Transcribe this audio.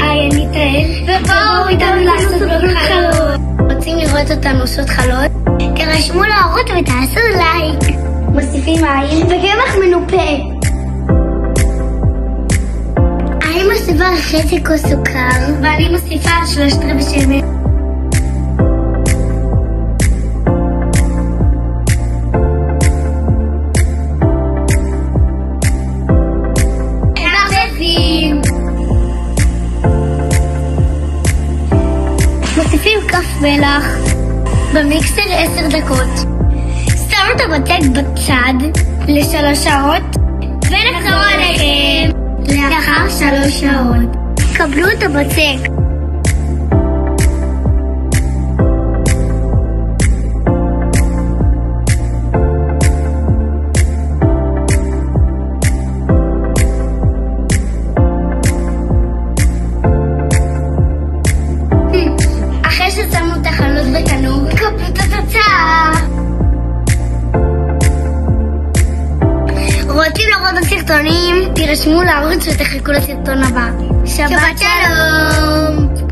ביי, אני תהל. ובואו איתנו לעשות בלוק חלות. רוצים לראות אותנו עושות חלות? תרשמו להראות ותעשו לייק. מוסיפים מים וקמח מנופה. אני מוסיפה חצי כוס סוכר. ואני מוסיפה 3/4 שמן. מוסיפים כף מלח במיקסר 10 דקות. שם את הבצק בצד ל3 שעות ונחזור עליכם לאחר 3 שעות. קבלו את הבצק. אחרי ששמנו את החלות בתנור, קבלו את התוצאה. רוצים לראות בסרטונים? תירשמו לערוץ ותחכו לסרטון הבא. שבת שלום.